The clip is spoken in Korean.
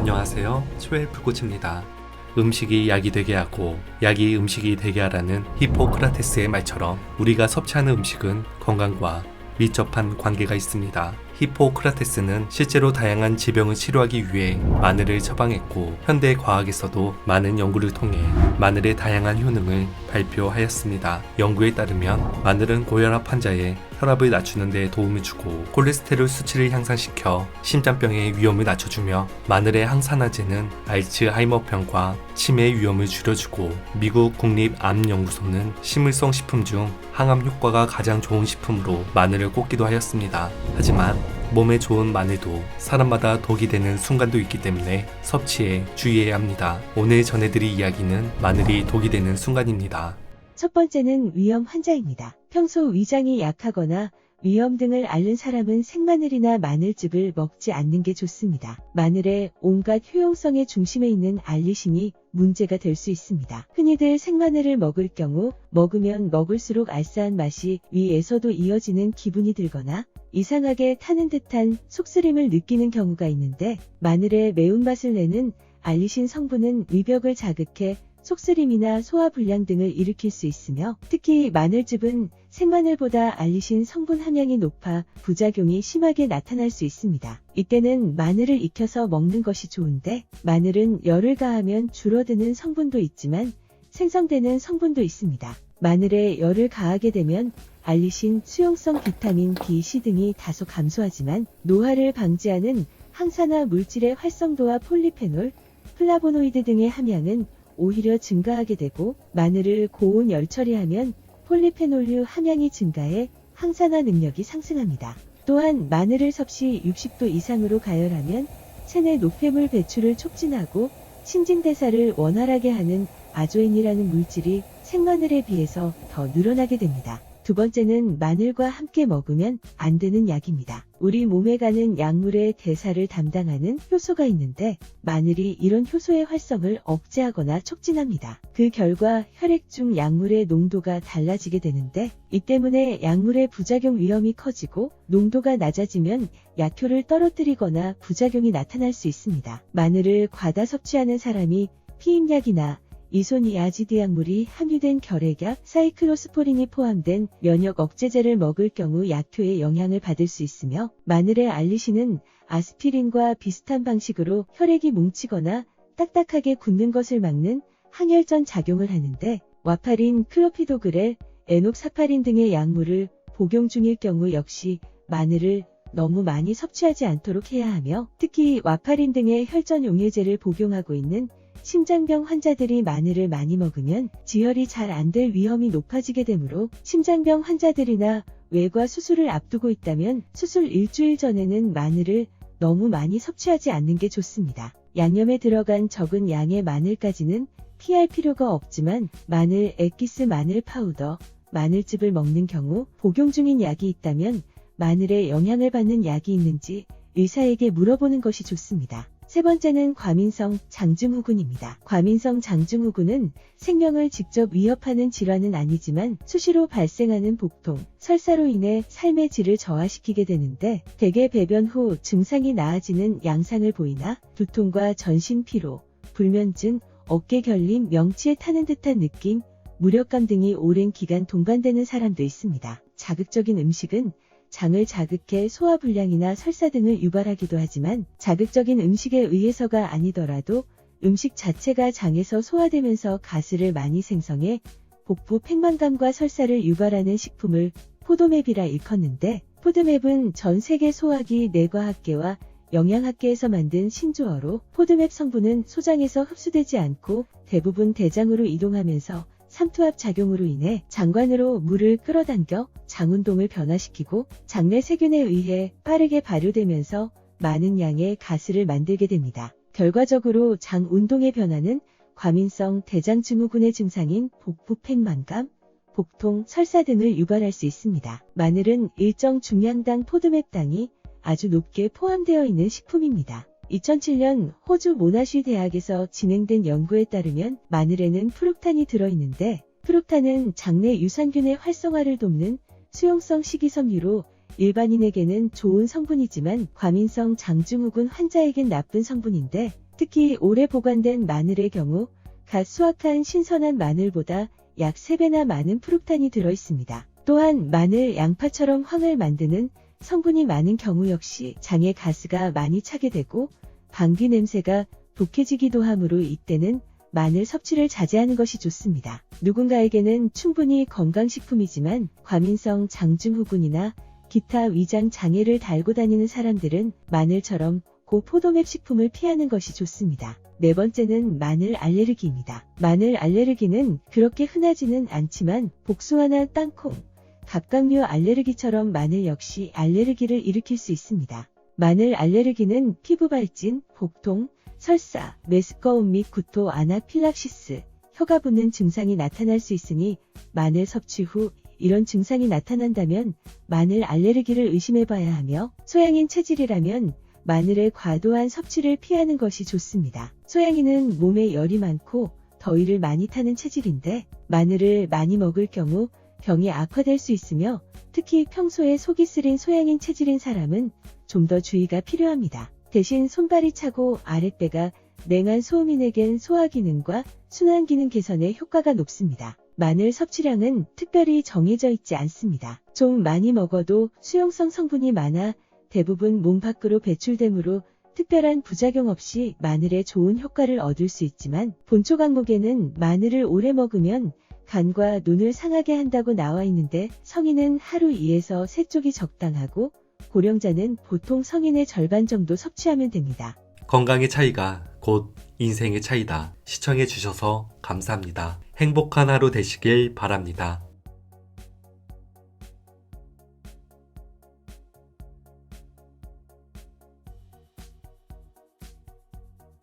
안녕하세요. 초엘프코치입니다. 음식이 약이 되게 하고 약이 음식이 되게 하라는 히포크라테스의 말처럼 우리가 섭취하는 음식은 건강과 밀접한 관계가 있습니다. 히포크라테스는 실제로 다양한 질병을 치료하기 위해 마늘을 처방했고 현대 과학에서도 많은 연구를 통해 마늘의 다양한 효능을 발표하였습니다. 연구에 따르면 마늘은 고혈압 환자의 혈압을 낮추는 데 도움을 주고 콜레스테롤 수치를 향상시켜 심장병의 위험을 낮춰주며 마늘의 항산화제는 알츠하이머병과 치매 위험을 줄여주고 미국 국립암연구소는 식물성 식품 중 항암 효과가 가장 좋은 식품으로 마늘을 꼽기도 하였습니다. 하지만 몸에 좋은 마늘도 사람마다 독이 되는 순간도 있기 때문에 섭취에 주의해야 합니다. 오늘 전해드릴 이야기는 마늘이 독이 되는 순간입니다. 첫 번째는 위염 환자입니다. 평소 위장이 약하거나 위염 등을 앓는 사람은 생마늘이나 마늘즙을 먹지 않는 게 좋습니다. 마늘의 온갖 효용성의 중심에 있는 알리신이 문제가 될 수 있습니다. 흔히들 생마늘을 먹을 경우 먹으면 먹을수록 알싸한 맛이 위에서도 이어지는 기분이 들거나 이상하게 타는 듯한 속쓰림을 느끼는 경우가 있는데 마늘의 매운맛을 내는 알리신 성분은 위벽을 자극해 속쓰림이나 소화불량 등을 일으킬 수 있으며 특히 마늘즙은 생마늘보다 알리신 성분 함량이 높아 부작용이 심하게 나타날 수 있습니다. 이때는 마늘을 익혀서 먹는 것이 좋은데 마늘은 열을 가하면 줄어드는 성분도 있지만 생성되는 성분도 있습니다. 마늘에 열을 가하게 되면 알리신, 수용성 비타민 B, C 등이 다소 감소하지만 노화를 방지하는 항산화 물질의 활성도와 폴리페놀, 플라보노이드 등의 함량은 오히려 증가하게 되고 마늘을 고온 열 처리하면 폴리페놀류 함량이 증가해 항산화 능력이 상승합니다. 또한 마늘을 섭씨 60도 이상으로 가열하면 체내 노폐물 배출을 촉진하고 신진대사를 원활하게 하는 아조인이라는 물질이 생마늘에 비해서 더 늘어나게 됩니다. 두 번째는 마늘과 함께 먹으면 안 되는 약입니다. 우리 몸에 가는 약물의 대사를 담당하는 효소가 있는데 마늘이 이런 효소의 활성을 억제하거나 촉진합니다. 그 결과 혈액 중 약물의 농도가 달라지게 되는데 이 때문에 약물의 부작용 위험이 커지고 농도가 낮아지면 약효를 떨어뜨리거나 부작용이 나타날 수 있습니다. 마늘을 과다 섭취하는 사람이 피임약이나 이소니아지드 약물이 함유된 결핵약, 사이클로스포린이 포함된 면역 억제제를 먹을 경우 약효의 영향을 받을 수 있으며 마늘의 알리신은 아스피린과 비슷한 방식으로 혈액이 뭉치거나 딱딱하게 굳는 것을 막는 항혈전 작용을 하는데 와파린, 클로피도그렐, 에녹사파린 등의 약물을 복용 중일 경우 역시 마늘을 너무 많이 섭취하지 않도록 해야 하며 특히 와파린 등의 혈전 용해제를 복용하고 있는 심장병 환자들이 마늘을 많이 먹으면 지혈이 잘 안 될 위험이 높아지게 되므로 심장병 환자들이나 외과 수술을 앞두고 있다면 수술 일주일 전에는 마늘을 너무 많이 섭취하지 않는 게 좋습니다. 양념에 들어간 적은 양의 마늘까지는 피할 필요가 없지만 마늘 액기스, 마늘 파우더, 마늘즙을 먹는 경우 복용 중인 약이 있다면 마늘에 영향을 받는 약이 있는지 의사에게 물어보는 것이 좋습니다. 세 번째는 과민성 장증후군입니다. 과민성 장증후군은 생명을 직접 위협하는 질환은 아니지만 수시로 발생하는 복통, 설사로 인해 삶의 질을 저하시키게 되는데 대개 배변 후 증상이 나아지는 양상을 보이나 두통과 전신 피로, 불면증, 어깨 결림, 명치에 타는 듯한 느낌, 무력감 등이 오랜 기간 동반되는 사람도 있습니다. 자극적인 음식은 장을 자극해 소화불량이나 설사 등을 유발하기도 하지만 자극적인 음식에 의해서가 아니더라도 음식 자체가 장에서 소화되면서 가스를 많이 생성해 복부 팽만감과 설사를 유발하는 식품을 포도맵이라 일컫는데 포드맵은 전 세계 소화기 내과학계와 영양학계에서 만든 신조어로 포드맵 성분은 소장에서 흡수되지 않고 대부분 대장으로 이동하면서 삼투압 작용으로 인해 장관으로 물을 끌어당겨 장운동을 변화시키고 장내 세균에 의해 빠르게 발효되면서 많은 양의 가스를 만들게 됩니다. 결과적으로 장운동의 변화는 과민성 대장증후군의 증상인 복부 팽만감, 복통, 설사 등을 유발할 수 있습니다. 마늘은 일정 중량당 포드맵당이 아주 높게 포함되어 있는 식품입니다. 2007년 호주 모나쉬 대학에서 진행된 연구에 따르면 마늘에는 프룩탄이 들어있는데 프룩탄은 장내 유산균의 활성화를 돕는 수용성 식이섬유로 일반인에게는 좋은 성분이지만 과민성 장증후군 환자에겐 나쁜 성분인데 특히 오래 보관된 마늘의 경우 갓 수확한 신선한 마늘보다 약 3배나 많은 프룩탄이 들어있습니다. 또한 마늘, 양파처럼 황을 만드는 성분이 많은 경우 역시 장에 가스가 많이 차게 되고 방귀 냄새가 독해지기도 하므로 이때는 마늘 섭취를 자제하는 것이 좋습니다. 누군가에게는 충분히 건강식품이지만 과민성 장증후군이나 기타 위장 장애를 달고 다니는 사람들은 마늘처럼 고포도맥 식품을 피하는 것이 좋습니다. 네 번째는 마늘 알레르기입니다. 마늘 알레르기는 그렇게 흔하지는 않지만 복숭아나 땅콩, 갑각류 알레르기처럼 마늘 역시 알레르기를 일으킬 수 있습니다. 마늘 알레르기는 피부 발진, 복통, 설사, 메스꺼움 및 구토, 아나필락시스, 혀가 붓는 증상이 나타날 수 있으니 마늘 섭취 후 이런 증상이 나타난다면 마늘 알레르기를 의심해봐야 하며 소양인 체질이라면 마늘의 과도한 섭취를 피하는 것이 좋습니다. 소양인은 몸에 열이 많고 더위를 많이 타는 체질인데 마늘을 많이 먹을 경우 병이 악화될 수 있으며 특히 평소에 속이 쓰린 소양인 체질인 사람은 좀 더 주의가 필요합니다. 대신 손발이 차고 아랫배가 냉한 소음인에겐 소화기능과 순환기능 개선에 효과가 높습니다. 마늘 섭취량은 특별히 정해져 있지 않습니다. 좀 많이 먹어도 수용성 성분이 많아 대부분 몸 밖으로 배출되므로 특별한 부작용 없이 마늘의 좋은 효과를 얻을 수 있지만 본초 강목에는 마늘을 오래 먹으면 간과 눈을 상하게 한다고 나와 있는데 성인은 하루 2에서 3쪽이 적당하고 고령자는 보통 성인의 절반 정도 섭취하면 됩니다. 건강의 차이가 곧 인생의 차이다. 시청해 주셔서 감사합니다. 행복한 하루 되시길 바랍니다.